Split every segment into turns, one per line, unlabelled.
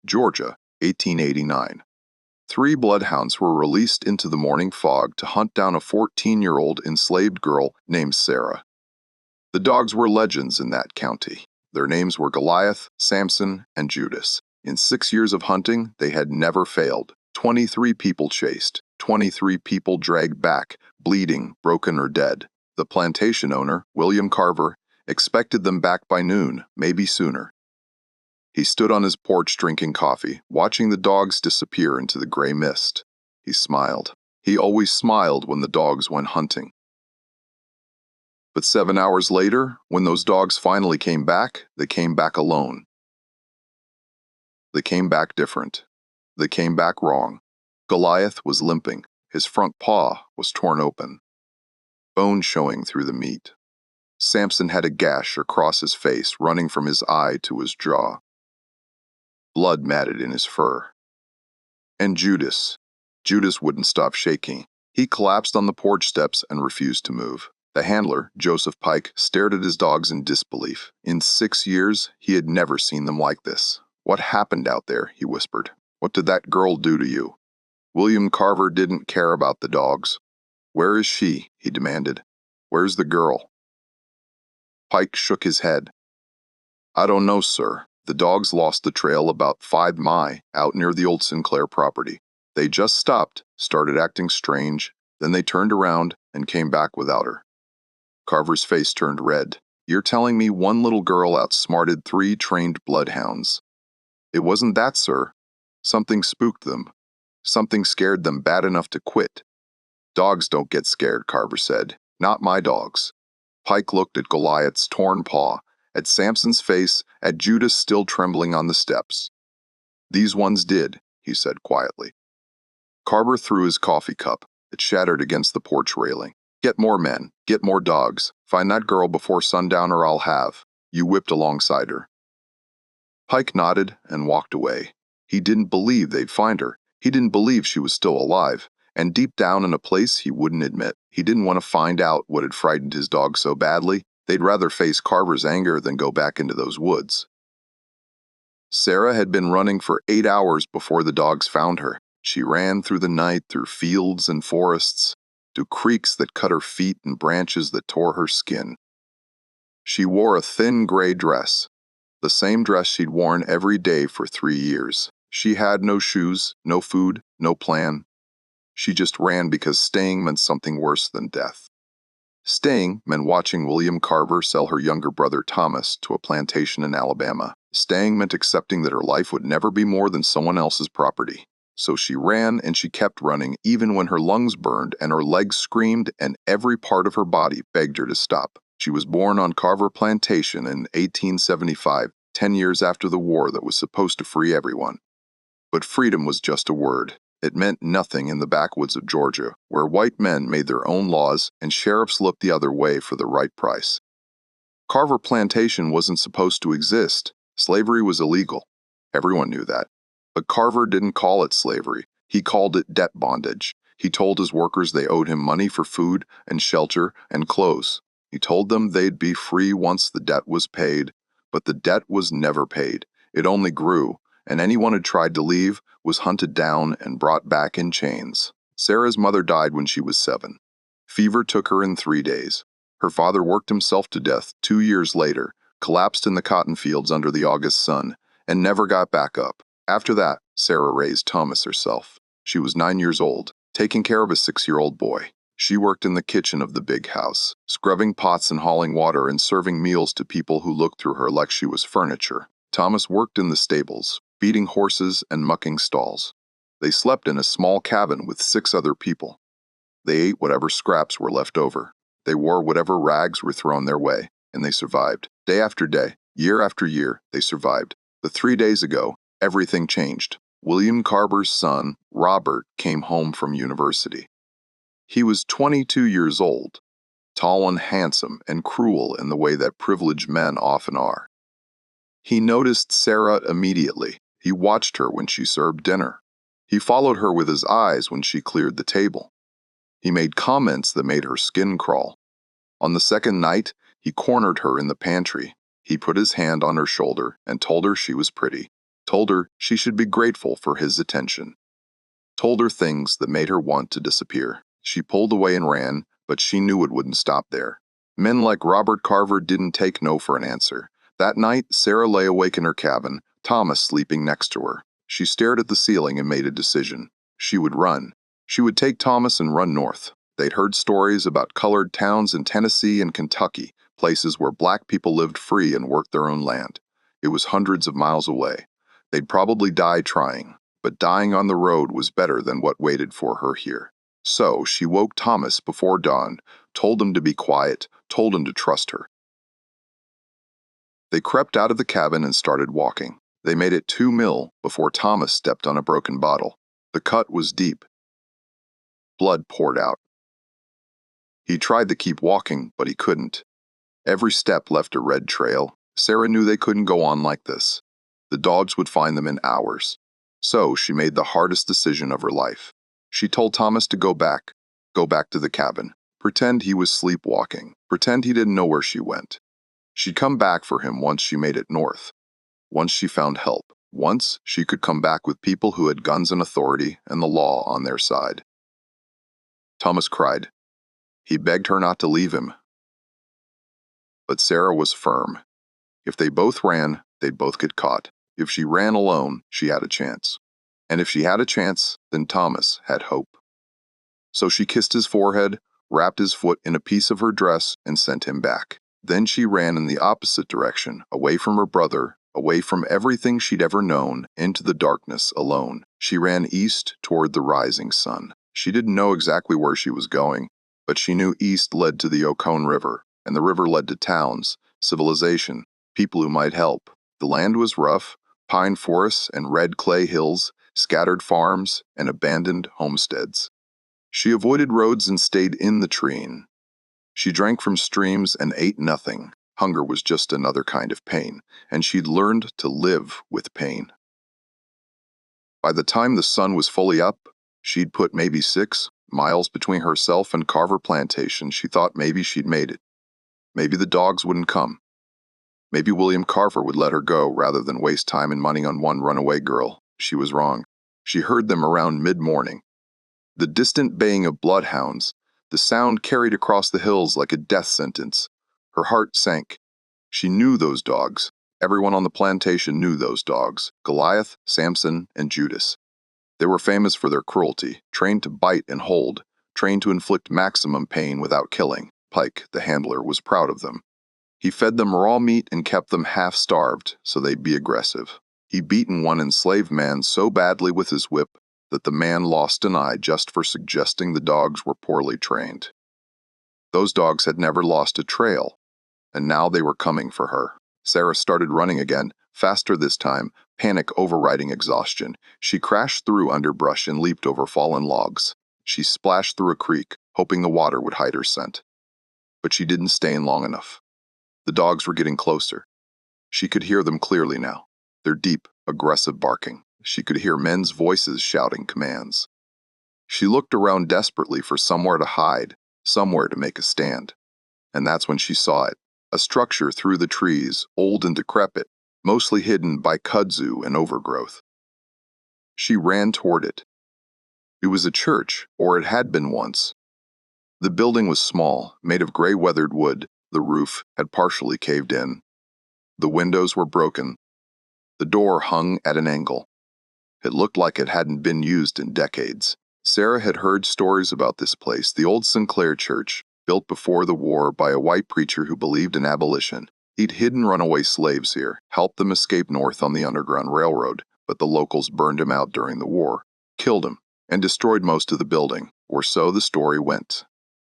Georgia, 1889. Three bloodhounds were released into the morning fog to hunt down a 14-year-old enslaved girl named Sarah. The dogs were legends in that county. Their names were Goliath, Samson, and Judas. In 6 years of hunting, they had never failed. 23 people chased, 23 people dragged back, bleeding, broken, or dead. The plantation owner, William Carver, expected them back by noon, maybe sooner. He stood on his porch drinking coffee, watching the dogs disappear into the gray mist. He smiled. He always smiled when the dogs went hunting. But 7 hours later, when those dogs finally came back, they came back alone. They came back different. They came back wrong. Goliath was limping. His front paw was torn open, bone showing through the meat. Samson had a gash across his face running from his eye to his jaw. Blood matted in his fur. And Judas wouldn't stop shaking. He collapsed on the porch steps and refused to move. The handler, Joseph Pike, stared at his dogs in disbelief. In 6 years, he had never seen them like this. "What happened out there?" he whispered. "What did that girl do to you?" William Carver didn't care about the dogs. "Where is she?" he demanded. "Where's the girl?" Pike shook his head. "I don't know, sir. The dogs lost the trail about 5 miles out near the old Sinclair property. They just stopped, started acting strange, then they turned around and came back without her." Carver's face turned red. "You're telling me one little girl outsmarted 3 trained bloodhounds?" "It wasn't that, sir. Something spooked them. Something scared them bad enough to quit." "Dogs don't get scared," Carver said. "Not my dogs." Pike looked at Goliath's torn paw, at Samson's face, at Judas still trembling on the steps. "These ones did," he said quietly. Carver threw his coffee cup. It shattered against the porch railing. "Get more men. Get more dogs. Find that girl before sundown or I'll have." You whipped alongside her. Pike nodded and walked away. He didn't believe they'd find her. He didn't believe she was still alive. And deep down in a place he wouldn't admit, he didn't want to find out what had frightened his dog so badly. They'd rather face Carver's anger than go back into those woods. Sarah had been running for 8 hours before the dogs found her. She ran through the night, through fields and forests, through creeks that cut her feet and branches that tore her skin. She wore a thin gray dress, the same dress she'd worn every day for 3 years. She had no shoes, no food, no plan. She just ran because staying meant something worse than death. Staying meant watching William Carver sell her younger brother Thomas to a plantation in Alabama. Staying meant accepting that her life would never be more than someone else's property. So she ran and she kept running even when her lungs burned and her legs screamed and every part of her body begged her to stop. She was born on Carver Plantation in 1875, 10 years after the war that was supposed to free everyone. But freedom was just a word. It meant nothing in the backwoods of Georgia, where white men made their own laws and sheriffs looked the other way for the right price. Carver Plantation wasn't supposed to exist. Slavery was illegal. Everyone knew that. But Carver didn't call it slavery. He called it debt bondage. He told his workers they owed him money for food and shelter and clothes. He told them they'd be free once the debt was paid, but the debt was never paid. It only grew, and anyone who tried to leave was hunted down and brought back in chains. Sarah's mother died when she was 7. Fever took her in 3 days. Her father worked himself to death 2 years later, collapsed in the cotton fields under the August sun, and never got back up. After that, Sarah raised Thomas herself. She was 9 years old, taking care of a 6-year-old boy. She worked in the kitchen of the big house, scrubbing pots and hauling water and serving meals to people who looked through her like she was furniture. Thomas worked in the stables, feeding horses and mucking stalls. They slept in a small cabin with 6 other people. They ate whatever scraps were left over. They wore whatever rags were thrown their way, and they survived. Day after day, year after year, they survived. But 3 days ago, everything changed. William Carver's son, Robert, came home from university. He was 22 years old, tall and handsome and cruel in the way that privileged men often are. He noticed Sarah immediately. He watched her when she served dinner. He followed her with his eyes when she cleared the table. He made comments that made her skin crawl. On the second night, he cornered her in the pantry. He put his hand on her shoulder and told her she was pretty. told her she should be grateful for his attention, told her things that made her want to disappear. She pulled away and ran, but she knew it wouldn't stop there. Men like Robert Carver didn't take no for an answer. That night, Sarah lay awake in her cabin, Thomas sleeping next to her. She stared at the ceiling and made a decision. She would run. She would take Thomas and run north. They'd heard stories about colored towns in Tennessee and Kentucky, places where black people lived free and worked their own land. It was hundreds of miles away. They'd probably die trying, but dying on the road was better than what waited for her here. So she woke Thomas before dawn, told him to be quiet, told him to trust her. They crept out of the cabin and started walking. They made it 2 mil before Thomas stepped on a broken bottle. The cut was deep. Blood poured out. He tried to keep walking, but he couldn't. Every step left a red trail. Sarah knew they couldn't go on like this. The dogs would find them in hours. So she made the hardest decision of her life. She told Thomas to go back to the cabin, pretend he was sleepwalking, pretend he didn't know where she went. She'd come back for him once she made it north, once she found help, once she could come back with people who had guns and authority and the law on their side. Thomas cried. He begged her not to leave him. But Sarah was firm. If they both ran, they'd both get caught. If she ran alone, she had a chance. And if she had a chance, then Thomas had hope. So she kissed his forehead, wrapped his foot in a piece of her dress, and sent him back. Then she ran in the opposite direction, away from her brother, away from everything she'd ever known, into the darkness alone. She ran east toward the rising sun. She didn't know exactly where she was going, but she knew east led to the Oconee River, and the river led to towns, civilization, people who might help. The land was rough, pine forests and red clay hills, scattered farms, and abandoned homesteads. She avoided roads and stayed in the trees. She drank from streams and ate nothing. Hunger was just another kind of pain, and she'd learned to live with pain. By the time the sun was fully up, she'd put maybe 6 miles between herself and Carver Plantation. She thought maybe she'd made it. Maybe the dogs wouldn't come. Maybe William Carver would let her go rather than waste time and money on one runaway girl. She was wrong. She heard them around mid-morning. The distant baying of bloodhounds, the sound carried across the hills like a death sentence. Her heart sank. She knew those dogs. Everyone on the plantation knew those dogs. Goliath, Samson, and Judas. They were famous for their cruelty, trained to bite and hold, trained to inflict maximum pain without killing. Pike, the handler, was proud of them. He fed them raw meat and kept them half-starved so they'd be aggressive. He'd beaten one enslaved man so badly with his whip that the man lost an eye just for suggesting the dogs were poorly trained. Those dogs had never lost a trail, and now they were coming for her. Sarah started running again, faster this time, panic overriding exhaustion. She crashed through underbrush and leaped over fallen logs. She splashed through a creek, hoping the water would hide her scent. But she didn't stay in long enough. The dogs were getting closer. She could hear them clearly now, their deep, aggressive barking. She could hear men's voices shouting commands. She looked around desperately for somewhere to hide, somewhere to make a stand. And that's when she saw it, a structure through the trees, old and decrepit, mostly hidden by kudzu and overgrowth. She ran toward it. It was a church, or it had been once. The building was small, made of gray weathered wood. The roof had partially caved in. The windows were broken. The door hung at an angle. It looked like it hadn't been used in decades. Sarah had heard stories about this place, the old Sinclair Church, built before the war by a white preacher who believed in abolition. He'd hidden runaway slaves here, helped them escape north on the Underground Railroad, but the locals burned him out during the war, killed him, and destroyed most of the building, or so the story went.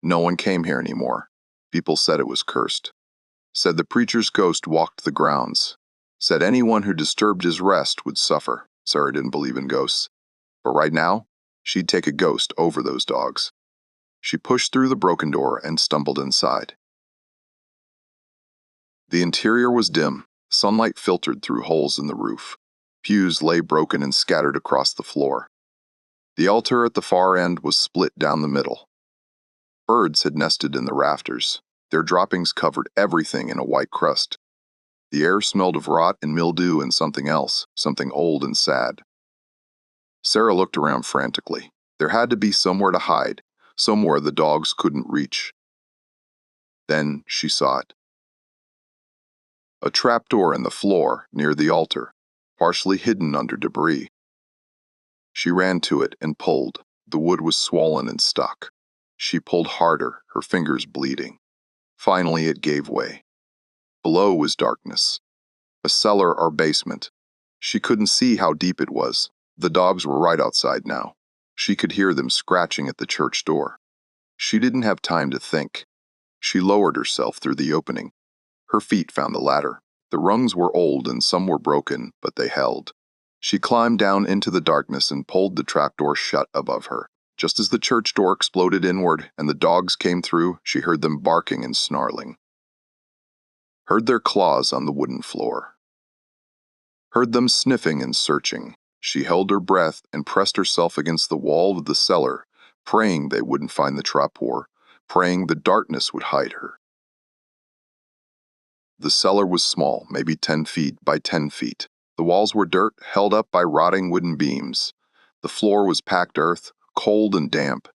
No one came here anymore. People said it was cursed. Said the preacher's ghost walked the grounds. Said anyone who disturbed his rest would suffer. Sarah didn't believe in ghosts. But right now, she'd take a ghost over those dogs. She pushed through the broken door and stumbled inside. The interior was dim. Sunlight filtered through holes in the roof. Pews lay broken and scattered across the floor. The altar at the far end was split down the middle. Birds had nested in the rafters. Their droppings covered everything in a white crust. The air smelled of rot and mildew and something else, something old and sad. Sarah looked around frantically. There had to be somewhere to hide, somewhere the dogs couldn't reach. Then she saw it. A trapdoor in the floor near the altar, partially hidden under debris. She ran to it and pulled. The wood was swollen and stuck. She pulled harder, her fingers bleeding. Finally it gave way. Below was darkness. A cellar or basement. She couldn't see how deep it was. The dogs were right outside now. She could hear them scratching at the church door. She didn't have time to think. She lowered herself through the opening. Her feet found the ladder. The rungs were old and some were broken, but they held. She climbed down into the darkness and pulled the trapdoor shut above her. Just as the church door exploded inward and the dogs came through, she heard them barking and snarling. Heard their claws on the wooden floor. Heard them sniffing and searching. She held her breath and pressed herself against the wall of the cellar, praying they wouldn't find the trapdoor, praying the darkness would hide her. The cellar was small, maybe 10 feet by 10 feet. The walls were dirt, held up by rotting wooden beams. The floor was packed earth, cold and damp.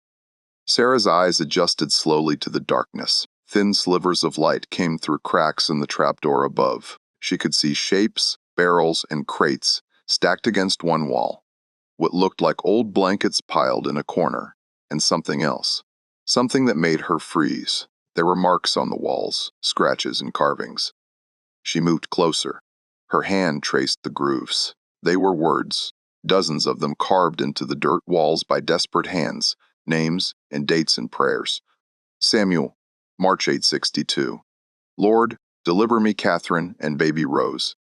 Sarah's eyes adjusted slowly to the darkness. Thin slivers of light came through cracks in the trapdoor above. She could see shapes, barrels, and crates stacked against one wall. What looked like old blankets piled in a corner, and something else. Something that made her freeze. There were marks on the walls, scratches and carvings. She moved closer. Her hand traced the grooves. They were words, dozens of them carved into the dirt walls by desperate hands, names and dates and prayers. Samuel, March 862. Lord, deliver me Catherine and baby Rose.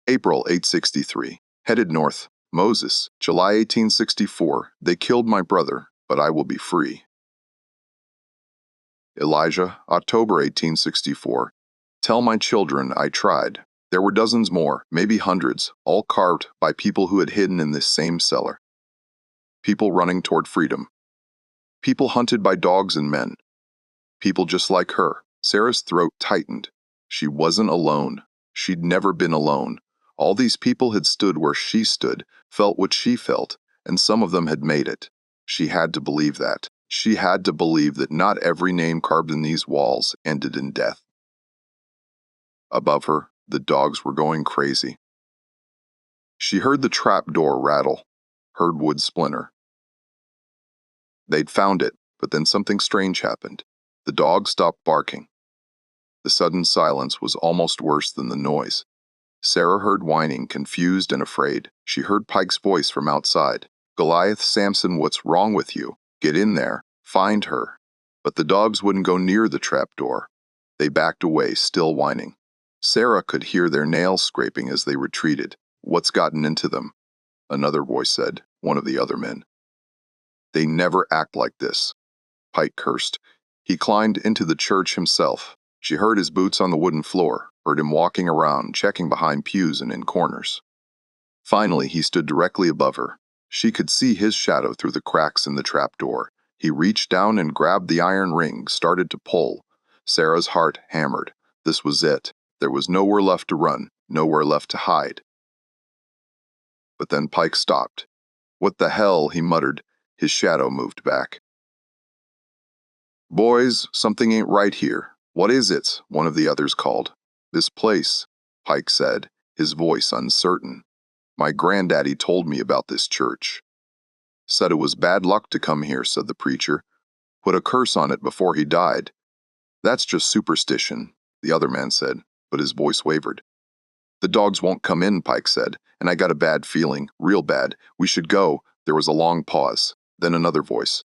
April 863. Headed north. Moses, July 1864. They killed my brother, but I will be free. Elijah, October 1864. Tell my children I tried. There were dozens more, maybe hundreds, all carved by people who had hidden in this same cellar. People running toward freedom. People hunted by dogs and men. People just like her. Sarah's throat tightened. She wasn't alone. She'd never been alone. All these people had stood where she stood, felt what she felt, and some of them had made it. She had to believe that. She had to believe that not every name carved in these walls ended in death. Above her, the dogs were going crazy. She heard the trap door rattle, heard wood splinter. They'd found it, but then something strange happened. The dogs stopped barking. The sudden silence was almost worse than the noise. Sarah heard whining, confused and afraid. She heard Pike's voice from outside. Goliath, Samson, what's wrong with you? Get in there. Find her. But the dogs wouldn't go near the trap door. They backed away, still whining. Sarah could hear their nails scraping as they retreated. What's gotten into them? Another voice said, one of the other men. They never act like this. Pike cursed. He climbed into the church himself. She heard his boots on the wooden floor, heard him walking around, checking behind pews and in corners. Finally, he stood directly above her. She could see his shadow through the cracks in the trapdoor. He reached down and grabbed the iron ring, started to pull. Sarah's heart hammered. This was it. There was nowhere left to run, nowhere left to hide. But then Pike stopped. What the hell, he muttered. His shadow moved back. Boys, something ain't right here. What is it? One of the others called. This place, Pike said, his voice uncertain. My granddaddy told me about this church. Said it was bad luck to come here, said the preacher. Put a curse on it before he died. That's just superstition, the other man said, but his voice wavered. The dogs won't come in, Pike said, and I got a bad feeling, real bad. We should go. There was a long pause. Then another voice.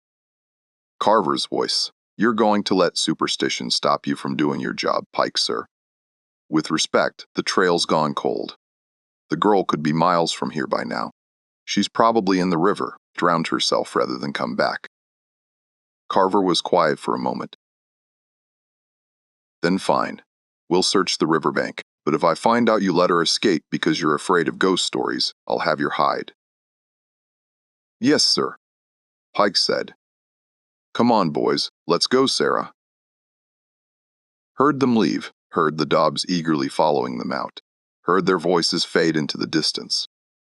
Carver's voice. You're going to let superstition stop you from doing your job, Pike, sir. With respect, the trail's gone cold. The girl could be miles from here by now. She's probably in the river, drowned herself rather than come back. Carver was quiet for a moment. Then fine. We'll search the riverbank, but if I find out you let her escape because you're afraid of ghost stories, I'll have your hide. Yes, sir, Pike said. Come on, boys, let's go, Sarah. Heard them leave, heard the dogs eagerly following them out, heard their voices fade into the distance.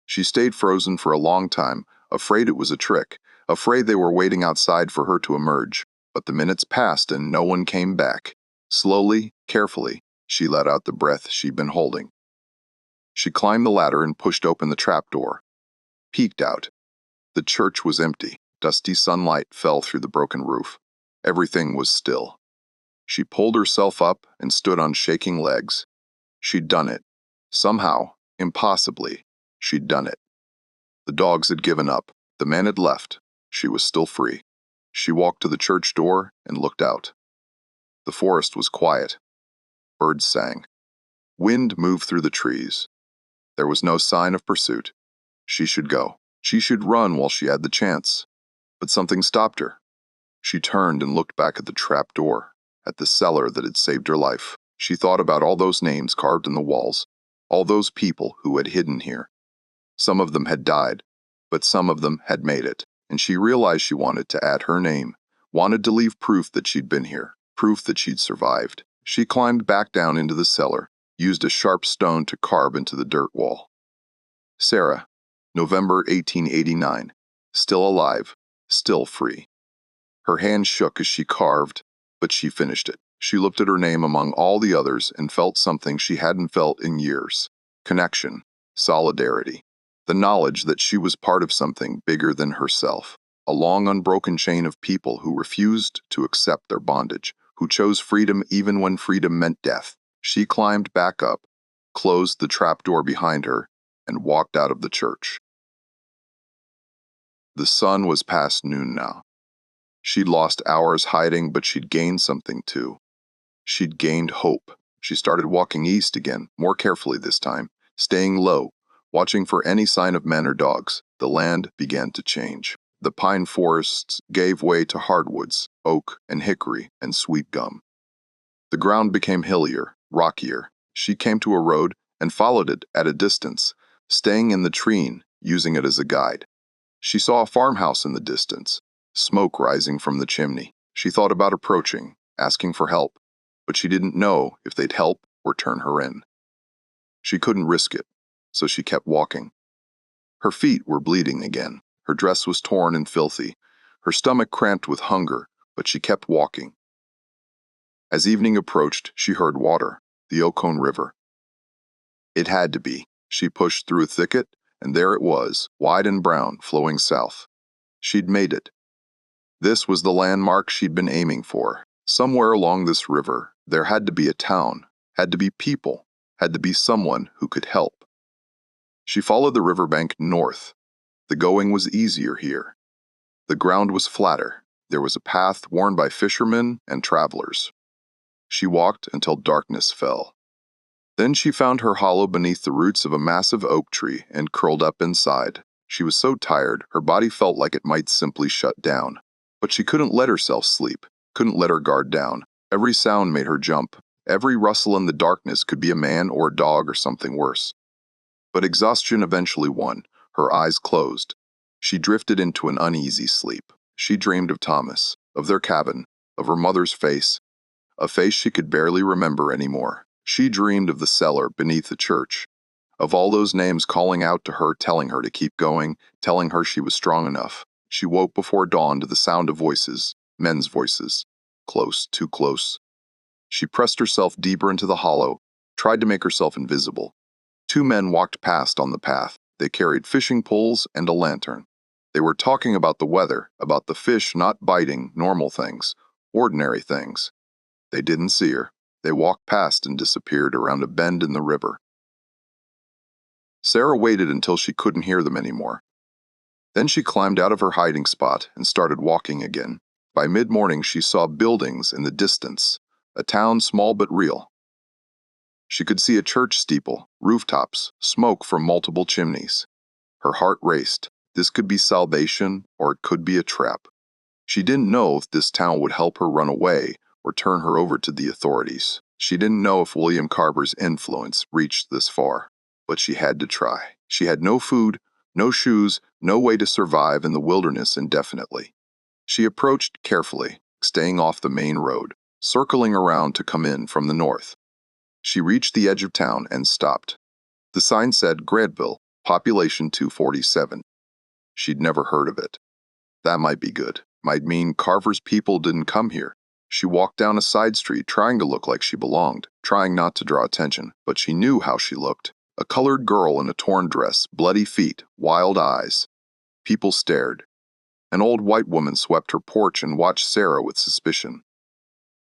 She stayed frozen for a long time, afraid it was a trick, afraid they were waiting outside for her to emerge. But the minutes passed and no one came back. Slowly, carefully, she let out the breath she'd been holding. She climbed the ladder and pushed open the trapdoor. Peeked out. The church was empty. Dusty sunlight fell through the broken roof. Everything was still. She pulled herself up and stood on shaking legs. She'd done it. Somehow, impossibly, she'd done it. The dogs had given up. The man had left. She was still free. She walked to the church door and looked out. The forest was quiet. Birds sang. Wind moved through the trees. There was no sign of pursuit. She should go. She should run while she had the chance. But something stopped her. She turned and looked back at the trap door, at the cellar that had saved her life. She thought about all those names carved in the walls, all those people who had hidden here. Some of them had died, but some of them had made it, and she realized she wanted to add her name, wanted to leave proof that she'd been here, proof that she'd survived. She climbed back down into the cellar, used a sharp stone to carve into the dirt wall. Sarah, November 1889, still alive, still free. Her hand shook as she carved, but she finished it. She looked at her name among all the others and felt something she hadn't felt in years. Connection, solidarity, the knowledge that she was part of something bigger than herself. A long unbroken chain of people who refused to accept their bondage, who chose freedom even when freedom meant death. She climbed back up, closed the trapdoor behind her, and walked out of the church. The sun was past noon now. She'd lost hours hiding, but she'd gained something too. She'd gained hope. She started walking east again, more carefully this time, staying low, watching for any sign of men or dogs. The land began to change. The pine forests gave way to hardwoods, oak and hickory and sweet gum. The ground became hillier, rockier. She came to a road and followed it at a distance, staying in the tree, using it as a guide. She saw a farmhouse in the distance, smoke rising from the chimney. She thought about approaching, asking for help, but she didn't know if they'd help or turn her in. She couldn't risk it, so she kept walking. Her feet were bleeding again. Her dress was torn and filthy. Her stomach cramped with hunger, but she kept walking. As evening approached, she heard water, the Oconee River. It had to be. She pushed through a thicket, and there it was, wide and brown, flowing south. She'd made it. This was the landmark she'd been aiming for. Somewhere along this river, there had to be a town, had to be people, had to be someone who could help. She followed the riverbank north. The going was easier here. The ground was flatter. There was a path worn by fishermen and travelers. She walked until darkness fell. Then she found her hollow beneath the roots of a massive oak tree and curled up inside. She was so tired, her body felt like it might simply shut down. But she couldn't let herself sleep, couldn't let her guard down. Every sound made her jump. Every rustle in the darkness could be a man or a dog or something worse. But exhaustion eventually won. Her eyes closed. She drifted into an uneasy sleep. She dreamed of Thomas, of their cabin, of her mother's face, a face she could barely remember anymore. She dreamed of the cellar beneath the church, of all those names calling out to her, telling her to keep going, telling her she was strong enough. She woke before dawn to the sound of voices, men's voices, close, too close. She pressed herself deeper into the hollow, tried to make herself invisible. Two men walked past on the path. They carried fishing poles and a lantern. They were talking about the weather, about the fish not biting, normal things, ordinary things. They didn't see her. They walked past and disappeared around a bend in the river. Sarah waited until she couldn't hear them anymore. Then she climbed out of her hiding spot and started walking again. By mid-morning, she saw buildings in the distance, a town small but real. She could see a church steeple, rooftops, smoke from multiple chimneys. Her heart raced. This could be salvation, or it could be a trap. She didn't know if this town would help her run away or turn her over to the authorities. She didn't know if William Carver's influence reached this far, but she had to try. She had no food, no shoes, no way to survive in the wilderness indefinitely. She approached carefully, staying off the main road, circling around to come in from the north. She reached the edge of town and stopped. The sign said Granville, population 247. She'd never heard of it. That might be good. Might mean Carver's people didn't come here. She walked down a side street trying to look like she belonged, trying not to draw attention, but she knew how she looked. A colored girl in a torn dress, bloody feet, wild eyes. People stared. An old white woman swept her porch and watched Sarah with suspicion.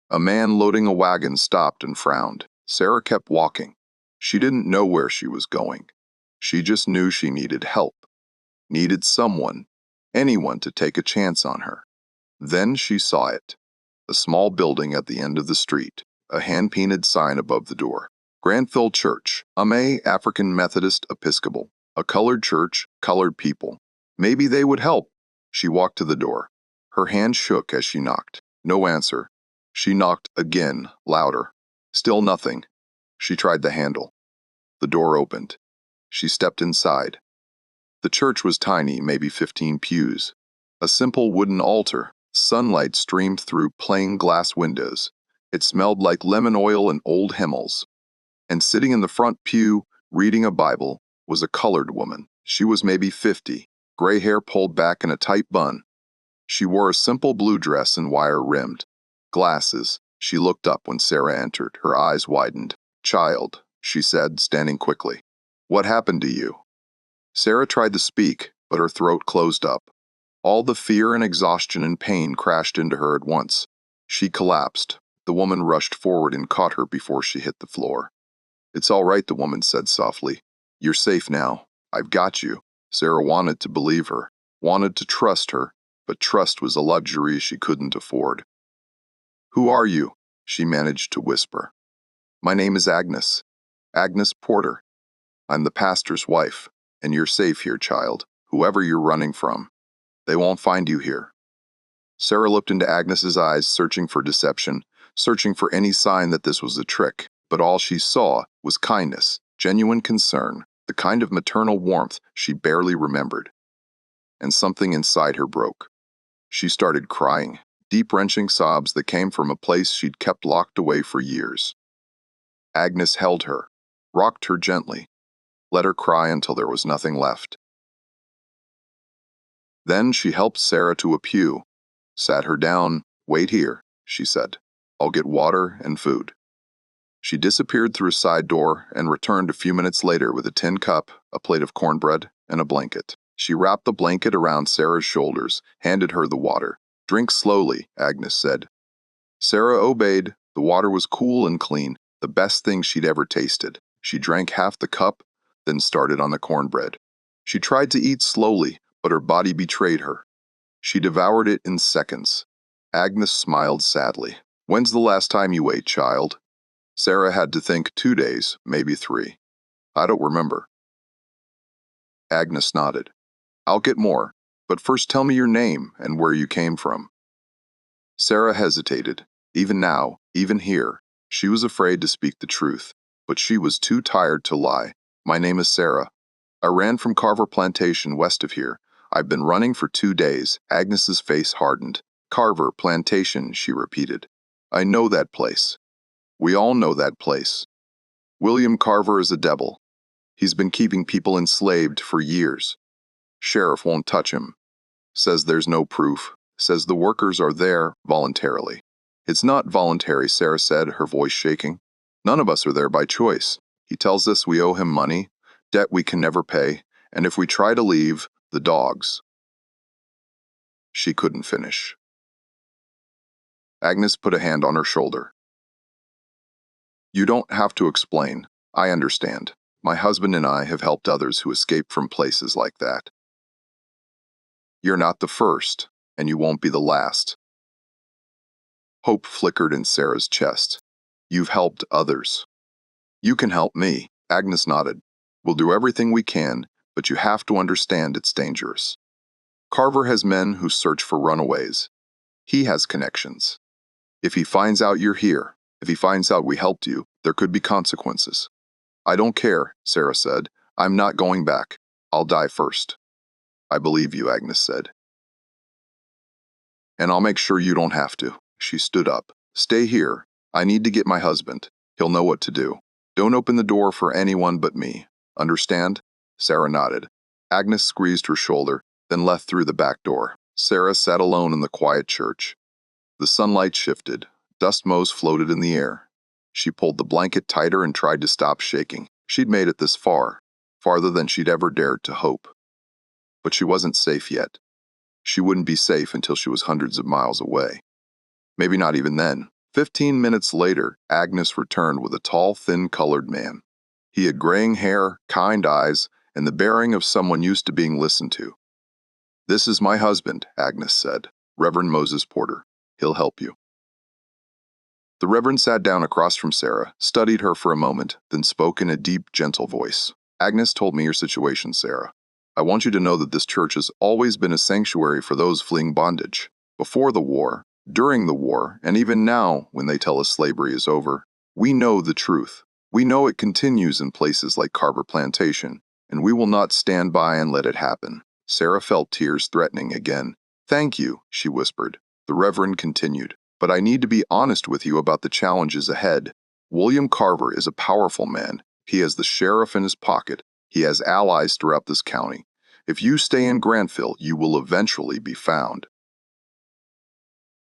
A man loading a wagon stopped and frowned. Sarah kept walking. She didn't know where she was going. She just knew she needed help. Needed someone, anyone to take a chance on her. Then she saw it. A small building at the end of the street, a hand-painted sign above the door. Granville Church, African Methodist Episcopal. A colored church, colored people. Maybe they would help. She walked to the door. Her hand shook as she knocked. No answer. She knocked again, louder. Still nothing. She tried the handle. The door opened. She stepped inside. The church was tiny, maybe 15 pews. A simple wooden altar. Sunlight streamed through plain glass windows. It smelled like lemon oil and old hymnals. And sitting in the front pew, reading a Bible, was a colored woman. She was maybe 50, gray hair pulled back in a tight bun. She wore a simple blue dress and wire-rimmed glasses. She looked up when Sarah entered. Her eyes widened. "Child," she said, standing quickly. "What happened to you?" Sarah tried to speak, but her throat closed up. All the fear and exhaustion and pain crashed into her at once. She collapsed. The woman rushed forward and caught her before she hit the floor. "It's all right," the woman said softly. "You're safe now. I've got you." Sarah wanted to believe her, wanted to trust her, but trust was a luxury she couldn't afford. "Who are you?" she managed to whisper. "My name is Agnes. Agnes Porter. I'm the pastor's wife, and you're safe here, child, whoever you're running from. They won't find you here." Sarah looked into Agnes's eyes, searching for deception, searching for any sign that this was a trick, but all she saw was kindness, genuine concern, the kind of maternal warmth she barely remembered. And something inside her broke. She started crying, deep wrenching sobs that came from a place she'd kept locked away for years. Agnes held her, rocked her gently, let her cry until there was nothing left. Then she helped Sarah to a pew, sat her down. "Wait here," she said. "I'll get water and food." She disappeared through a side door and returned a few minutes later with a tin cup, a plate of cornbread, and a blanket. She wrapped the blanket around Sarah's shoulders, handed her the water. "Drink slowly," Agnes said. Sarah obeyed. The water was cool and clean, the best thing she'd ever tasted. She drank half the cup, then started on the cornbread. She tried to eat slowly, but her body betrayed her. She devoured it in seconds. Agnes smiled sadly. "When's the last time you ate, child?" Sarah had to think. 2 days, maybe 3. "I don't remember." Agnes nodded. "I'll get more, but first tell me your name and where you came from." Sarah hesitated. Even now, even here, she was afraid to speak the truth, but she was too tired to lie. "My name is Sarah. I ran from Carver Plantation west of here. I've been running for 2 days." Agnes's face hardened. "Carver Plantation," she repeated. "I know that place. We all know that place. William Carver is a devil. He's been keeping people enslaved for years. Sheriff won't touch him. Says there's no proof. Says the workers are there voluntarily." "It's not voluntary," Sarah said, her voice shaking. "None of us are there by choice. He tells us we owe him money, debt we can never pay, and if we try to leave, the dogs." She couldn't finish. Agnes put a hand on her shoulder. "You don't have to explain. I understand. My husband and I have helped others who escape from places like that. You're not the first, and you won't be the last." Hope flickered in Sarah's chest. "You've helped others. You can help me." Agnes nodded. "We'll do everything we can, but you have to understand it's dangerous. Carver has men who search for runaways. He has connections. If he finds out you're here, if he finds out we helped you, there could be consequences." "I don't care," Sarah said. "I'm not going back. I'll die first." "I believe you," Agnes said. "And I'll make sure you don't have to." She stood up. "Stay here. I need to get my husband. He'll know what to do." Don't open the door for anyone but me. Understand? Sarah nodded. Agnes squeezed her shoulder, then left through the back door. Sarah sat alone in the quiet church. The sunlight shifted. Dust motes floated in the air. She pulled the blanket tighter and tried to stop shaking. She'd made it this far, farther than she'd ever dared to hope. But she wasn't safe yet. She wouldn't be safe until she was hundreds of miles away. Maybe not even then. 15 minutes later, Agnes returned with a tall, thin-colored man. He had graying hair, kind eyes, and the bearing of someone used to being listened to. "This is my husband," Agnes said. "Reverend Moses Porter. He'll help you." The Reverend sat down across from Sarah, studied her for a moment, then spoke in a deep, gentle voice. "Agnes told me your situation, Sarah. I want you to know that this church has always been a sanctuary for those fleeing bondage. Before the war, during the war, and even now, when they tell us slavery is over, we know the truth. We know it continues in places like Carver Plantation, and we will not stand by and let it happen." Sarah felt tears threatening again. "Thank you," she whispered. The Reverend continued, "But I need to be honest with you about the challenges ahead. William Carver is a powerful man. He has the sheriff in his pocket. He has allies throughout this county. If you stay in Grantville, you will eventually be found."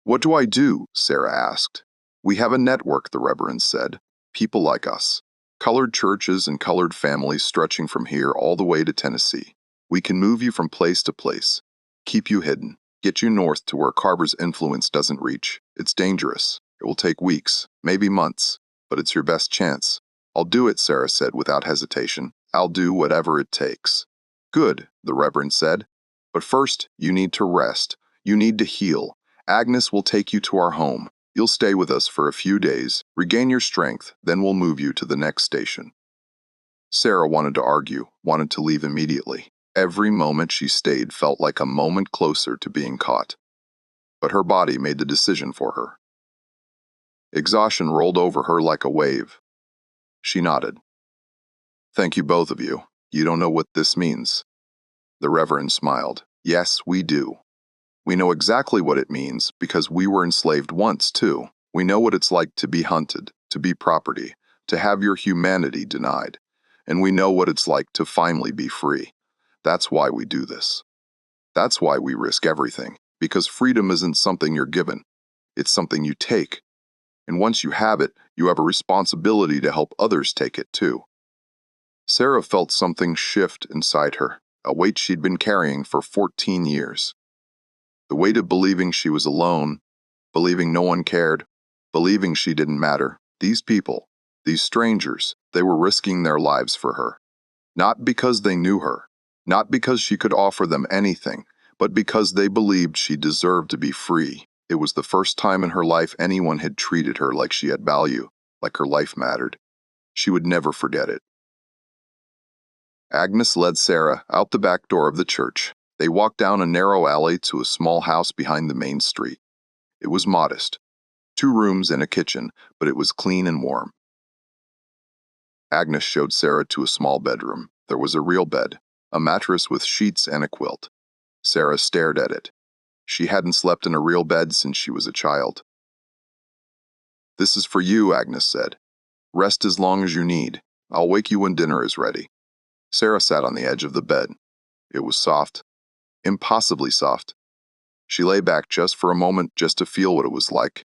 "What do I do?" Sarah asked. "We have a network," the Reverend said. "People like us. Colored churches and colored families stretching from here all the way to Tennessee. We can move you from place to place, keep you hidden, get you north to where Carver's influence doesn't reach. It's dangerous. It will take weeks, maybe months, but it's your best chance." "I'll do it," Sarah said without hesitation. "I'll do whatever it takes." "Good," the Reverend said. "But first, you need to rest. You need to heal. Agnes will take you to our home. You'll stay with us for a few days, regain your strength, then we'll move you to the next station." Sarah wanted to argue, wanted to leave immediately. Every moment she stayed felt like a moment closer to being caught. But her body made the decision for her. Exhaustion rolled over her like a wave. She nodded. "Thank you, both of you. You don't know what this means." The Reverend smiled. "Yes, we do. We know exactly what it means because we were enslaved once, too. We know what it's like to be hunted, to be property, to have your humanity denied. And we know what it's like to finally be free. That's why we do this. That's why we risk everything, because freedom isn't something you're given. It's something you take. And once you have it, you have a responsibility to help others take it, too." Sarah felt something shift inside her, a weight she'd been carrying for 14 years. The weight of believing she was alone, believing no one cared, believing she didn't matter. These people, these strangers, they were risking their lives for her. Not because they knew her, not because she could offer them anything, but because they believed she deserved to be free. It was the first time in her life anyone had treated her like she had value, like her life mattered. She would never forget it. Agnes led Sarah out the back door of the church. They walked down a narrow alley to a small house behind the main street. It was modest, 2 rooms and a kitchen, but it was clean and warm. Agnes showed Sarah to a small bedroom. There was a real bed, a mattress with sheets and a quilt. Sarah stared at it. She hadn't slept in a real bed since she was a child. "This is for you," Agnes said. "Rest as long as you need. I'll wake you when dinner is ready." Sarah sat on the edge of the bed. It was soft, impossibly soft. She lay back just for a moment just to feel what it was like.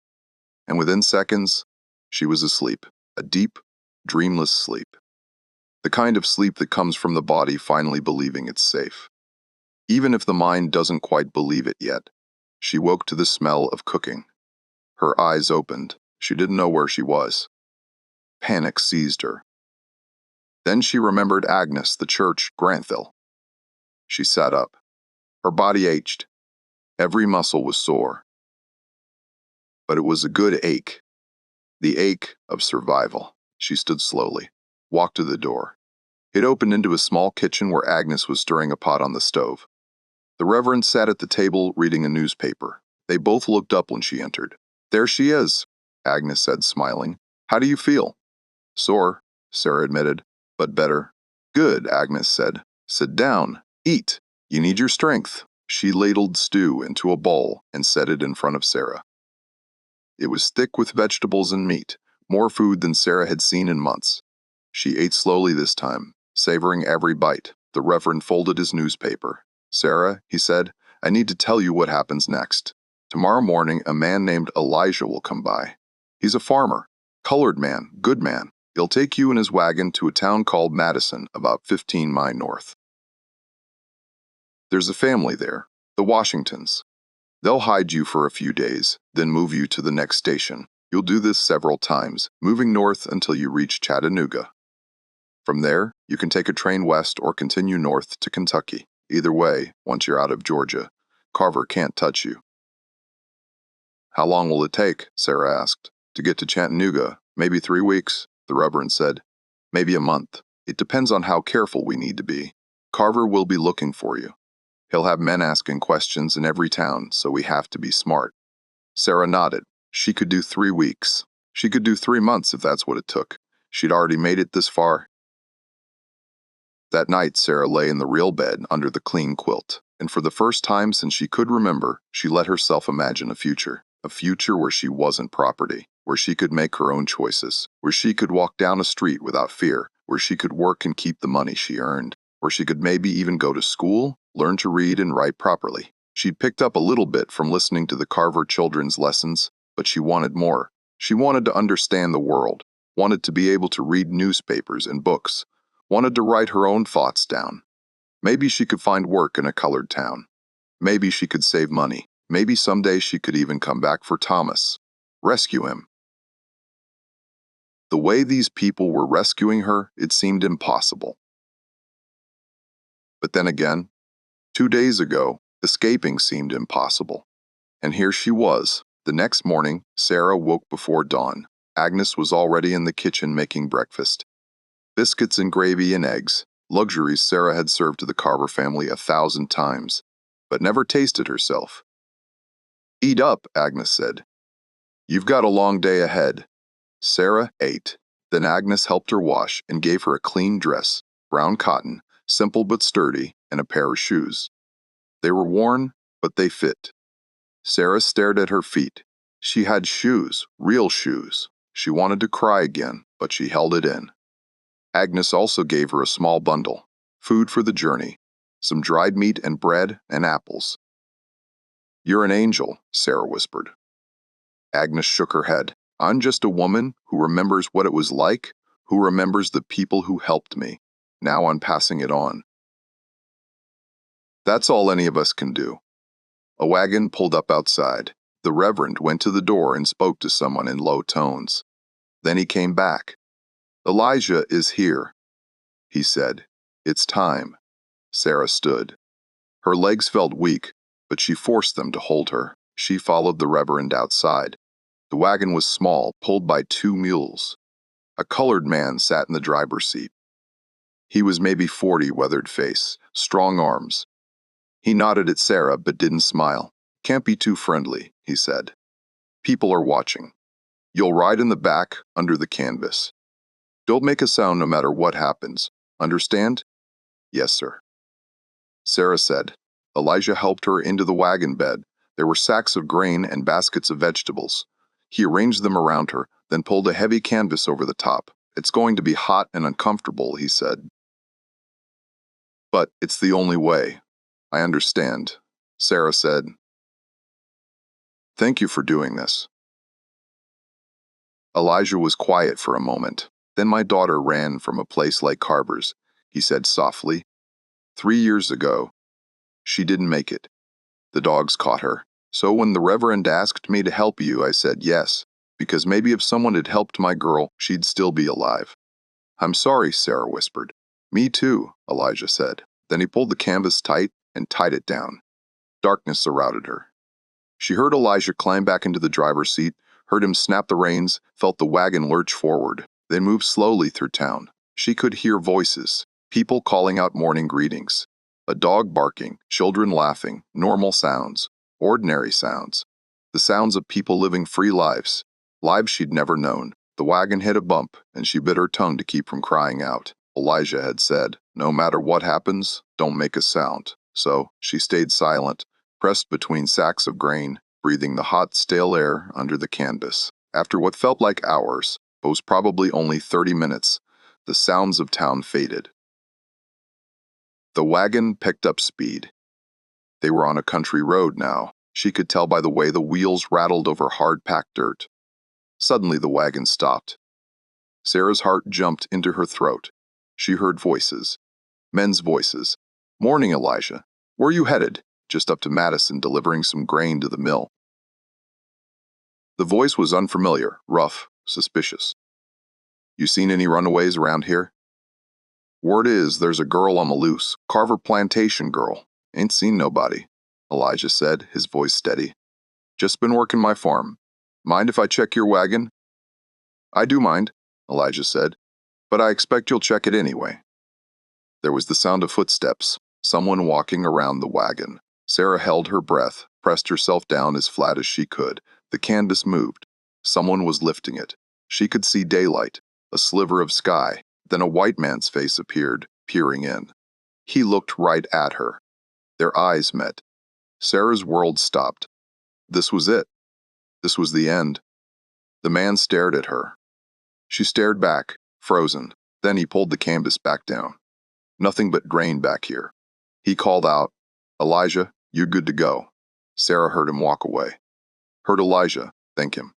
And within seconds, she was asleep, a deep, dreamless sleep. The kind of sleep that comes from the body finally believing it's safe. Even if the mind doesn't quite believe it yet. She woke to the smell of cooking. Her eyes opened. She didn't know where she was. Panic seized her. Then she remembered Agnes, the church, Grantville. She sat up. Her body ached. Every muscle was sore. But it was a good ache. The ache of survival. She stood slowly, walked to the door. It opened into a small kitchen where Agnes was stirring a pot on the stove. The Reverend sat at the table reading a newspaper. They both looked up when she entered. "There she is," Agnes said, smiling. "How do you feel?" "Sore," Sarah admitted, "but better." "Good," Agnes said. "Sit down. Eat. You need your strength." She ladled stew into a bowl and set it in front of Sarah. It was thick with vegetables and meat, more food than Sarah had seen in months. She ate slowly this time, savoring every bite. The Reverend folded his newspaper. "Sarah," he said, "I need to tell you what happens next. Tomorrow morning, a man named Elijah will come by. He's a farmer, colored man, good man. He'll take you in his wagon to a town called Madison, about 15 miles north. There's a family there, the Washingtons. They'll hide you for a few days, then move you to the next station. You'll do this several times, moving north until you reach Chattanooga. From there, you can take a train west or continue north to Kentucky. Either way, once you're out of Georgia, Carver can't touch you." "How long will it take?" Sarah asked. "To get to Chattanooga, maybe 3 weeks," the Reverend said. "Maybe a month. It depends on how careful we need to be. Carver will be looking for you. He'll have men asking questions in every town, so we have to be smart." Sarah nodded. She could do 3 weeks. She could do 3 months if that's what it took. She'd already made it this far. That night, Sarah lay in the real bed under the clean quilt, and for the first time since she could remember, she let herself imagine a future where she wasn't property, where she could make her own choices, where she could walk down a street without fear, where she could work and keep the money she earned, where she could maybe even go to school, learn to read and write properly. She'd picked up a little bit from listening to the Carver children's lessons, but she wanted more. She wanted to understand the world, wanted to be able to read newspapers and books, wanted to write her own thoughts down. Maybe she could find work in a colored town. Maybe she could save money. Maybe someday she could even come back for Thomas. Rescue him. The way these people were rescuing her, it seemed impossible. But then again, 2 days ago, escaping seemed impossible. And here she was. The next morning, Sarah woke before dawn. Agnes was already in the kitchen making breakfast. Biscuits and gravy and eggs, luxuries Sarah had served to the Carver family 1,000 times, but never tasted herself. "Eat up," Agnes said. "You've got a long day ahead." Sarah ate. Then Agnes helped her wash and gave her a clean dress, brown cotton, simple but sturdy, and a pair of shoes. They were worn, but they fit. Sarah stared at her feet. She had shoes, real shoes. She wanted to cry again, but she held it in. Agnes also gave her a small bundle, food for the journey, some dried meat and bread and apples. "You're an angel," Sarah whispered. Agnes shook her head. "I'm just a woman who remembers what it was like, who remembers the people who helped me. Now I'm passing it on." That's all any of us can do. A wagon pulled up outside. The Reverend went to the door and spoke to someone in low tones. Then he came back. "Elijah is here," he said. "It's time." Sarah stood. Her legs felt weak, but she forced them to hold her. She followed the Reverend outside. The wagon was small, pulled by 2 mules. A colored man sat in the driver's seat. He was maybe 40, weathered face, strong arms. He nodded at Sarah but didn't smile. "Can't be too friendly," he said. "People are watching. You'll ride in the back, under the canvas. Don't make a sound no matter what happens. Understand?" "Yes, sir." Sarah said. Elijah helped her into the wagon bed. There were sacks of grain and baskets of vegetables. He arranged them around her, then pulled a heavy canvas over the top. "It's going to be hot and uncomfortable," he said. "But it's the only way." "I understand," Sarah said. "Thank you for doing this." Elijah was quiet for a moment. "Then my daughter ran from a place like Carver's," he said softly. 3 years ago. She didn't make it. The dogs caught her. So when the Reverend asked me to help you, I said yes, because maybe if someone had helped my girl, she'd still be alive." "I'm sorry," Sarah whispered. "Me too," Elijah said. Then he pulled the canvas tight and tied it down. Darkness surrounded her. She heard Elijah climb back into the driver's seat, heard him snap the reins, felt the wagon lurch forward. They moved slowly through town. She could hear voices, people calling out morning greetings. A dog barking, children laughing, normal sounds, ordinary sounds. The sounds of people living free lives, lives she'd never known. The wagon hit a bump, and she bit her tongue to keep from crying out. Elijah had said, "No matter what happens, don't make a sound." So she stayed silent, pressed between sacks of grain, breathing the hot, stale air under the canvas. After what felt like hours, but was probably only 30 minutes, The sounds of town faded. The wagon picked up speed. They were on a country road now. She could tell by the way the wheels rattled over hard-packed dirt. Suddenly the wagon stopped. Sarah's heart jumped into her throat. She heard voices. Men's voices. "Morning, Elijah. Where you headed?" "Just up to Madison, delivering some grain to the mill." The voice was unfamiliar, rough, suspicious. "You seen any runaways around here?" "Word is there's a girl on the loose. Carver plantation girl. Ain't seen nobody," Elijah said, his voice steady. "Just been working my farm. Mind if I check your wagon?" "I do mind," Elijah said, "but I expect you'll check it anyway." There was the sound of footsteps, someone walking around the wagon. Sarah held her breath, pressed herself down as flat as she could. The canvas moved. Someone was lifting it. She could see daylight, a sliver of sky. Then a white man's face appeared, peering in. He looked right at her. Their eyes met. Sarah's world stopped. This was it. This was the end. The man stared at her. She stared back, frozen. Then he pulled the canvas back down. Nothing but grain back here. He called out, "Elijah, you're good to go." Sarah heard him walk away. Heard Elijah thank him.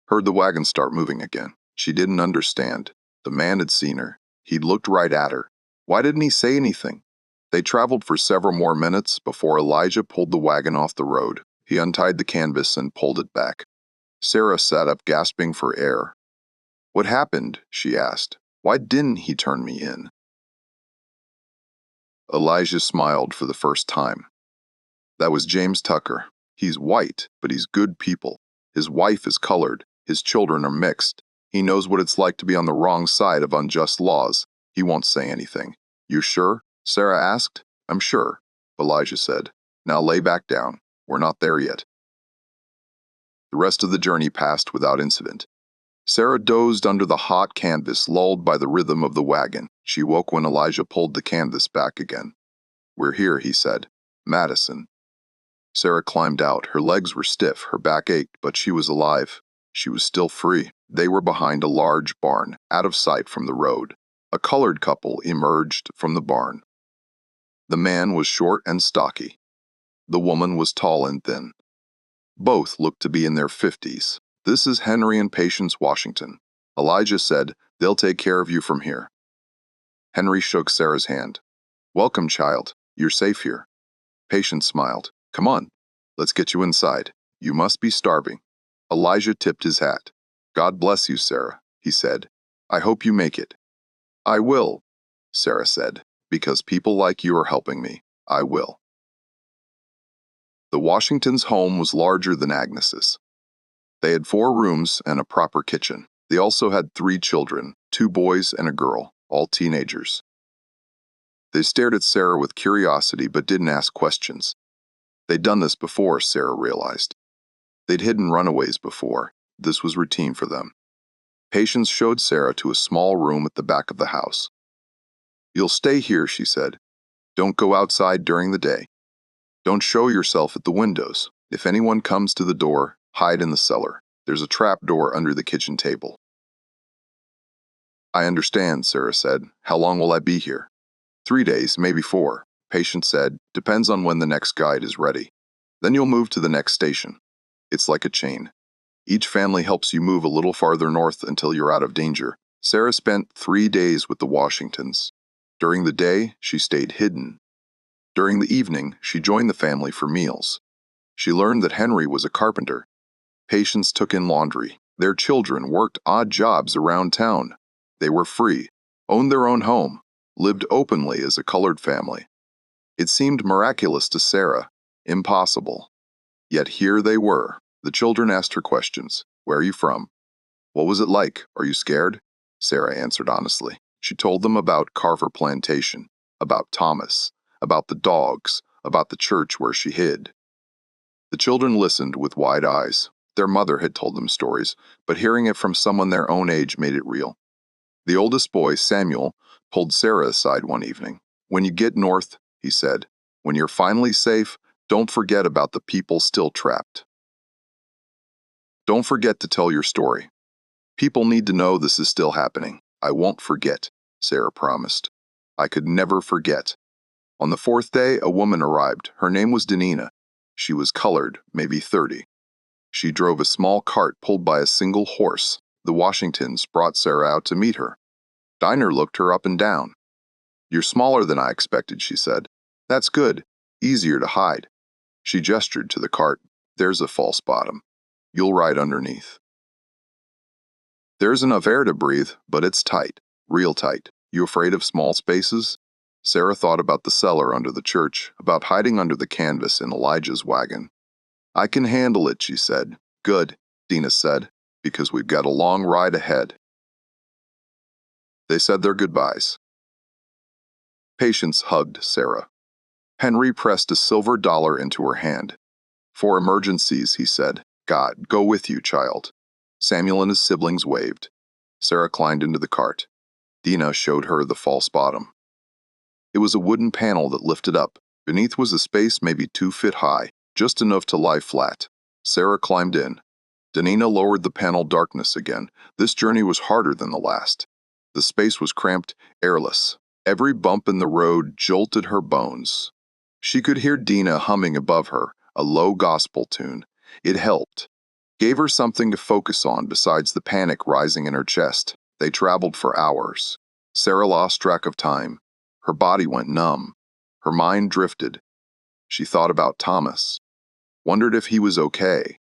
Heard the wagon start moving again. She didn't understand. The man had seen her. He'd looked right at her. Why didn't he say anything? They traveled for several more minutes before Elijah pulled the wagon off the road. He untied the canvas and pulled it back. Sarah sat up, gasping for air. "What happened?" she asked. "Why didn't he turn me in?" Elijah smiled for the first time. "That was James Tucker. He's white, but he's good people. His wife is colored. His children are mixed. He knows what it's like to be on the wrong side of unjust laws. He won't say anything." "You sure?" Sarah asked. "I'm sure," Elijah said. "Now lay back down. We're not there yet." The rest of the journey passed without incident. Sarah dozed under the hot canvas, lulled by the rhythm of the wagon. She woke when Elijah pulled the canvas back again. "We're here," he said. "Madison." Sarah climbed out. Her legs were stiff, her back ached, but she was alive. She was still free. They were behind a large barn, out of sight from the road. A colored couple emerged from the barn. The man was short and stocky. The woman was tall and thin. Both looked to be in their 50s. "This is Henry and Patience Washington," Elijah said. "They'll take care of you from here." Henry shook Sarah's hand. "Welcome, child. You're safe here." Patience smiled. "Come on, let's get you inside. You must be starving." Elijah tipped his hat. "God bless you, Sarah," he said. "I hope you make it." "I will," Sarah said. "Because people like you are helping me. I will." The Washingtons' home was larger than Agnes's. They had 4 rooms and a proper kitchen. They also had 3 children, 2 boys and a girl, all teenagers. They stared at Sarah with curiosity but didn't ask questions. They'd done this before, Sarah realized. They'd hidden runaways before. This was routine for them. Patience showed Sarah to a small room at the back of the house. "You'll stay here," she said. "Don't go outside during the day. Don't show yourself at the windows. If anyone comes to the door, hide in the cellar. There's a trap door under the kitchen table." "I understand," Sarah said. "How long will I be here?" 3 days, maybe 4, Patience said. "Depends on when the next guide is ready. Then you'll move to the next station. It's like a chain. Each family helps you move a little farther north until you're out of danger." Sarah spent 3 days with the Washingtons. During the day, she stayed hidden. During the evening, she joined the family for meals. She learned that Henry was a carpenter. Patience took in laundry. Their children worked odd jobs around town. They were free, owned their own home, lived openly as a colored family. It seemed miraculous to Sarah, impossible. Yet here they were. The children asked her questions. "Where are you from? What was it like? Are you scared?" Sarah answered honestly. She told them about Carver Plantation, about Thomas, about the dogs, about the church where she hid. The children listened with wide eyes. Their mother had told them stories, but hearing it from someone their own age made it real. The oldest boy, Samuel, pulled Sarah aside one evening. "When you get north," he said, "when you're finally safe, don't forget about the people still trapped. Don't forget to tell your story. People need to know this is still happening. I won't forget." Sarah promised. I could never forget. On the fourth day, a woman arrived. Her name was Danina. She was colored, maybe 30. She drove a small cart pulled by a single horse. The Washingtons brought Sarah out to meet her. Dinah looked her up and down. You're smaller than I expected, she said. That's good. Easier to hide. She gestured to the cart. There's a false bottom. You'll ride underneath. There's enough air to breathe, but it's tight. Real tight. You afraid of small spaces? Sarah thought about the cellar under the church, about hiding under the canvas in Elijah's wagon. I can handle it, she said. Good, Dina said, because we've got a long ride ahead. They said their goodbyes. Patience hugged Sarah. Henry pressed a silver dollar into her hand. For emergencies, he said. God, go with you, child. Samuel and his siblings waved. Sarah climbed into the cart. Dina showed her the false bottom. It was a wooden panel that lifted up. Beneath was a space maybe 2 feet high, just enough to lie flat. Sarah climbed in. Danina lowered the panel. Darkness again. This journey was harder than the last. The space was cramped, airless. Every bump in the road jolted her bones. She could hear Dina humming above her, a low gospel tune. It helped. Gave her something to focus on besides the panic rising in her chest. They traveled for hours. Sarah lost track of time. Her body went numb. Her mind drifted. She thought about Thomas. Wondered if he was okay.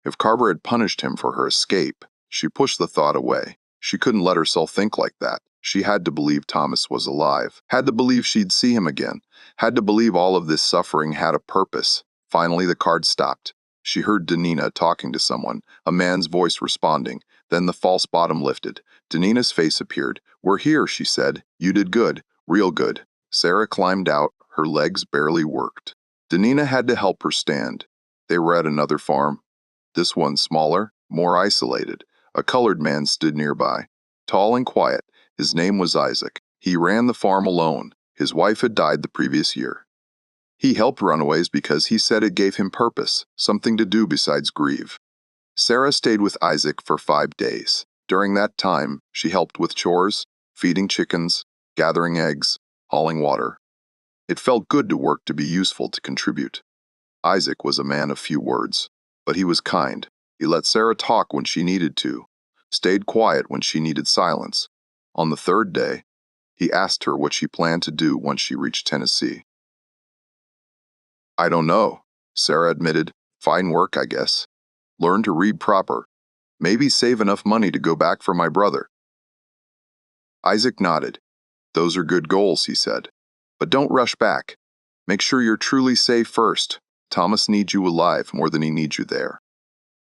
If Carver had punished him for her escape. She pushed the thought away. She couldn't let herself think like that. She had to believe Thomas was alive. Had to believe she'd see him again. Had to believe all of this suffering had a purpose. Finally, the cart stopped. She heard Danina talking to someone, a man's voice responding. Then the false bottom lifted. Danina's face appeared. We're here, she said. You did good. Real good. Sarah climbed out. Her legs barely worked. Danina had to help her stand. They were at another farm. This one smaller, more isolated. A colored man stood nearby. Tall and quiet. His name was Isaac. He ran the farm alone. His wife had died the previous year. He helped runaways because he said it gave him purpose, something to do besides grieve. Sarah stayed with Isaac for 5 days. During that time, she helped with chores, feeding chickens, gathering eggs, hauling water. It felt good to work, to be useful, to contribute. Isaac was a man of few words, but he was kind. He let Sarah talk when she needed to, stayed quiet when she needed silence. On the 3rd day, he asked her what she planned to do once she reached Tennessee. I don't know, Sarah admitted. Fine work, I guess. Learn to read proper. Maybe save enough money to go back for my brother. Isaac nodded. Those are good goals, he said. But don't rush back. Make sure you're truly safe first. Thomas needs you alive more than he needs you there.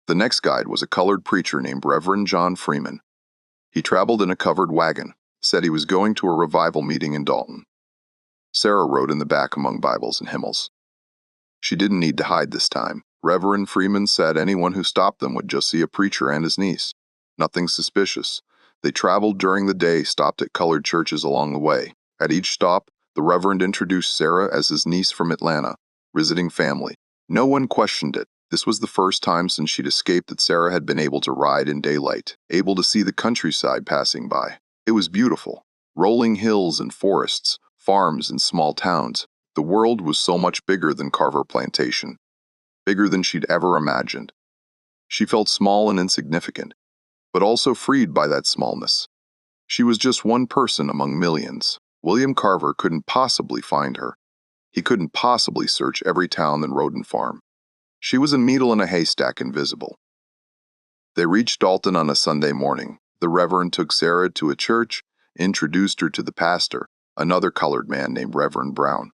The next guide was a colored preacher named Reverend John Freeman. He traveled in a covered wagon, said he was going to a revival meeting in Dalton. Sarah rode in the back among Bibles and hymnals. She didn't need to hide this time. Reverend Freeman said anyone who stopped them would just see a preacher and his niece. Nothing suspicious. They traveled during the day, stopped at colored churches along the way. At each stop, the Reverend introduced Sarah as his niece from Atlanta, visiting family. No one questioned it. This was the first time since she'd escaped that Sarah had been able to ride in daylight, able to see the countryside passing by. It was beautiful. Rolling hills and forests, farms and small towns. The world was so much bigger than Carver Plantation, bigger than she'd ever imagined. She felt small and insignificant, but also freed by that smallness. She was just one person among millions. William Carver couldn't possibly find her. He couldn't possibly search every town and road and farm. She was a needle in a haystack, invisible. They reached Dalton on a Sunday morning. The Reverend took Sarah to a church, introduced her to the pastor, another colored man named Reverend Brown.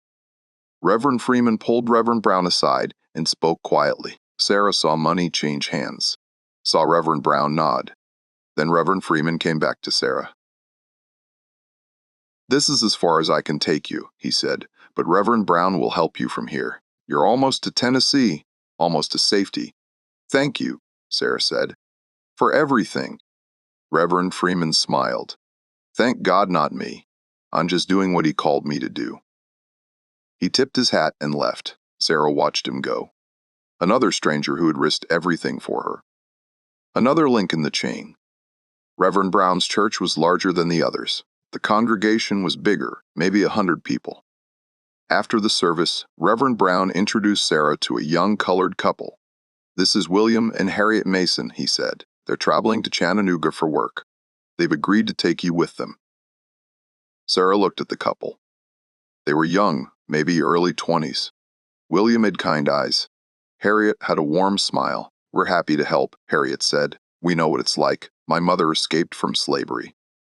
Reverend Freeman pulled Reverend Brown aside and spoke quietly. Sarah saw money change hands, saw Reverend Brown nod. Then Reverend Freeman came back to Sarah. This is as far as I can take you, he said, but Reverend Brown will help you from here. You're almost to Tennessee, almost to safety. Thank you, Sarah said, for everything. Reverend Freeman smiled. Thank God, not me. I'm just doing what he called me to do. He tipped his hat and left. Sarah watched him go. Another stranger who had risked everything for her. Another link in the chain. Reverend Brown's church was larger than the others. The congregation was bigger, maybe 100 people. After the service, Reverend Brown introduced Sarah to a young colored couple. "This is William and Harriet Mason," he said. "They're traveling to Chattanooga for work. They've agreed to take you with them." Sarah looked at the couple. They were young, maybe early 20s. William had kind eyes. Harriet had a warm smile. "We're happy to help," Harriet said. "We know what it's like. My mother escaped from slavery.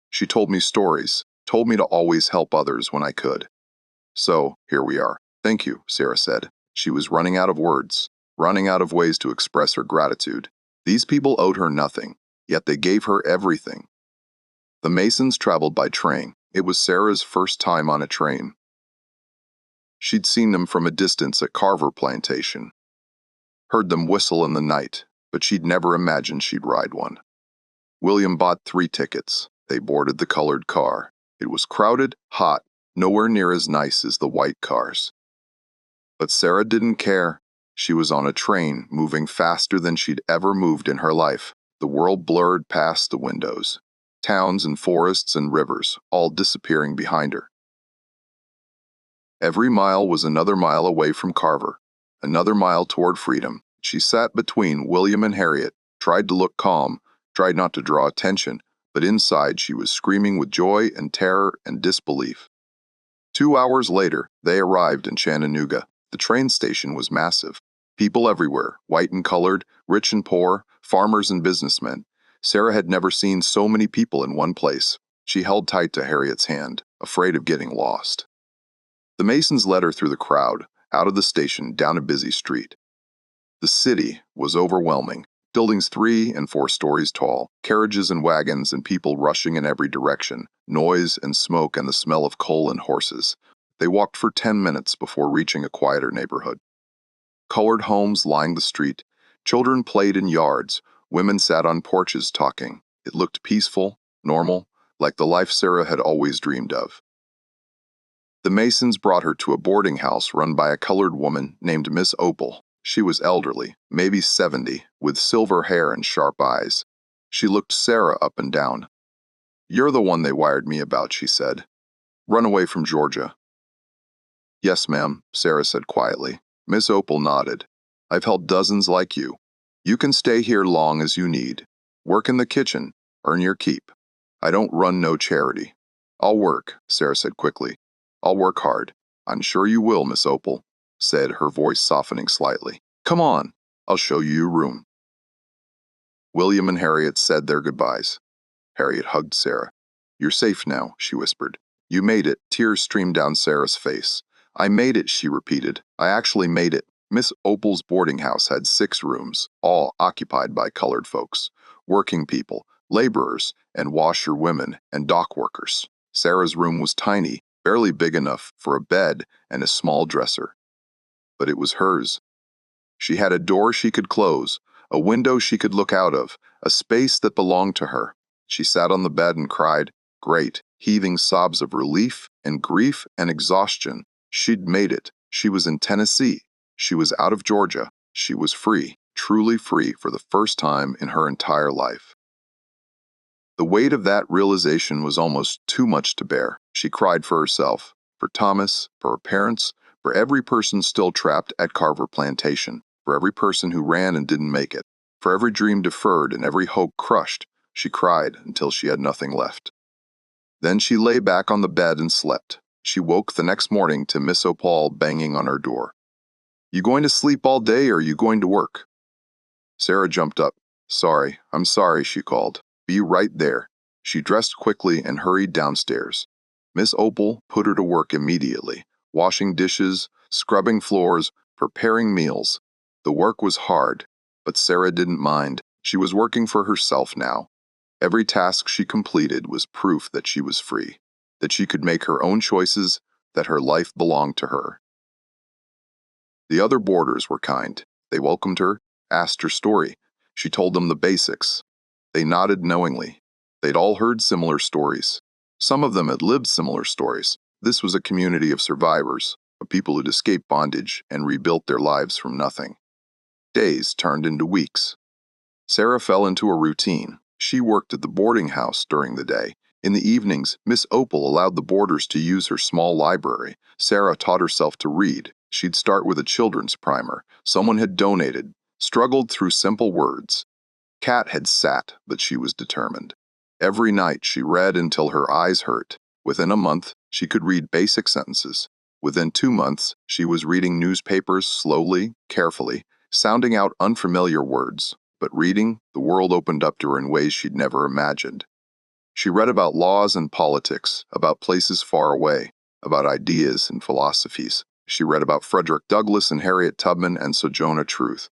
She told me stories, told me to always help others when I could. So, here we are." "Thank you," Sarah said. She was running out of words, running out of ways to express her gratitude. These people owed her nothing, yet they gave her everything. The Masons traveled by train. It was Sarah's first time on a train. She'd seen them from a distance at Carver Plantation, heard them whistle in the night, but she'd never imagined she'd ride one. William bought 3 tickets. They boarded the colored car. It was crowded, hot, nowhere near as nice as the white cars. But Sarah didn't care. She was on a train, moving faster than she'd ever moved in her life. The world blurred past the windows. Towns and forests and rivers, all disappearing behind her. Every mile was another mile away from Carver, another mile toward freedom. She sat between William and Harriet, tried to look calm, tried not to draw attention, but inside she was screaming with joy and terror and disbelief. 2 hours later, they arrived in Chattanooga. The train station was massive. People everywhere, white and colored, rich and poor, farmers and businessmen. Sarah had never seen so many people in one place. She held tight to Harriet's hand, afraid of getting lost. The Masons led her through the crowd, out of the station, down a busy street. The city was overwhelming. Buildings 3 and 4 stories tall, carriages and wagons and people rushing in every direction, noise and smoke and the smell of coal and horses. They walked for 10 minutes before reaching a quieter neighborhood. Colored homes lined the street. Children played in yards. Women sat on porches talking. It looked peaceful, normal, like the life Sarah had always dreamed of. The Masons brought her to a boarding house run by a colored woman named Miss Opal. She was elderly, maybe 70, with silver hair and sharp eyes. She looked Sarah up and down. "You're the one they wired me about," she said. "Runaway from Georgia." "Yes, ma'am," Sarah said quietly. Miss Opal nodded. "I've helped dozens like you. You can stay here long as you need. Work in the kitchen, earn your keep. I don't run no charity." "I'll work," Sarah said quickly. "I'll work hard." "I'm sure you will, Miss Opal," said her voice softening slightly. "Come on, I'll show you your room." William and Harriet said their goodbyes. Harriet hugged Sarah. "You're safe now," she whispered. "You made it." Tears streamed down Sarah's face. "I made it," she repeated. "I actually made it." Miss Opal's boarding house had 6 rooms, all occupied by colored folks, working people, laborers, and washerwomen and dock workers. Sarah's room was tiny, barely big enough for a bed and a small dresser. But it was hers. She had a door she could close, a window she could look out of, a space that belonged to her. She sat on the bed and cried, great, heaving sobs of relief and grief and exhaustion. She'd made it. She was in Tennessee. She was out of Georgia. She was free, truly free for the first time in her entire life. The weight of that realization was almost too much to bear. She cried for herself, for Thomas, for her parents, for every person still trapped at Carver Plantation, for every person who ran and didn't make it, for every dream deferred and every hope crushed. She cried until she had nothing left. Then she lay back on the bed and slept. She woke the next morning to Miss Opal banging on her door. "You going to sleep all day or are you going to work?" Sarah jumped up. I'm sorry," she called. "Be right there." She dressed quickly and hurried downstairs. Miss Opal put her to work immediately, washing dishes, scrubbing floors, preparing meals. The work was hard, but Sarah didn't mind. She was working for herself now. Every task she completed was proof that she was free, that she could make her own choices, that her life belonged to her. The other boarders were kind. They welcomed her, asked her story. She told them the basics. They nodded knowingly. They'd all heard similar stories. Some of them had lived similar stories. This was a community of survivors, of people who'd escaped bondage and rebuilt their lives from nothing. Days turned into weeks. Sarah fell into a routine. She worked at the boarding house during the day, In the evenings, Miss Opal allowed the boarders to use her small library. Sarah taught herself to read. She'd start with a children's primer someone had donated, struggled through simple words. Kat had sat, but she was determined. Every night she read until her eyes hurt. Within a month, she could read basic sentences. Within 2 months, she was reading newspapers slowly, carefully, sounding out unfamiliar words. But reading, the world opened up to her in ways she'd never imagined. She read about laws and politics, about places far away, about ideas and philosophies. She read about Frederick Douglass and Harriet Tubman and Sojourner Truth.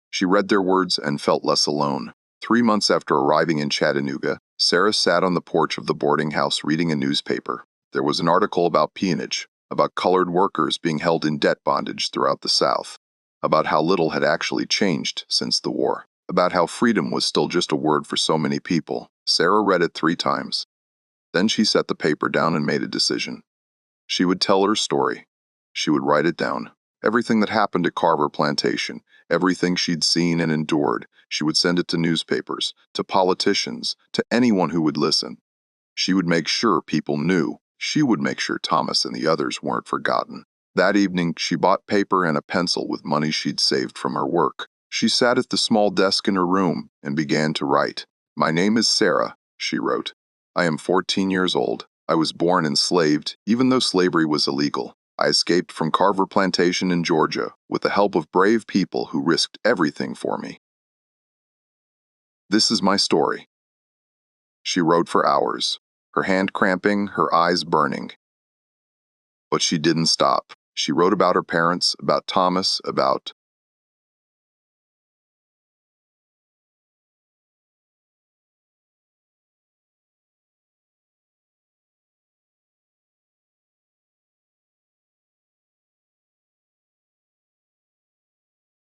She read their words and felt less alone. 3 months after arriving in Chattanooga, Sarah sat on the porch of the boarding house reading a newspaper. There was an article about peonage, about colored workers being held in debt bondage throughout the South, about how little had actually changed since the war, about how freedom was still just a word for so many people. Sarah read it 3 times. Then she set the paper down and made a decision. She would tell her story. She would write it down. Everything that happened at Carver Plantation, everything she'd seen and endured, she would send it to newspapers, to politicians, to anyone who would listen. She would make sure people knew. She would make sure Thomas and the others weren't forgotten. That evening, she bought paper and a pencil with money she'd saved from her work. She sat at the small desk in her room and began to write. "My name is Sarah," she wrote. "I am 14 years old. I was born enslaved, even though slavery was illegal. I escaped from Carver Plantation in Georgia with the help of brave people who risked everything for me. This is my story." She wrote for hours, her hand cramping, her eyes burning. But she didn't stop. She wrote about her parents, about Thomas, about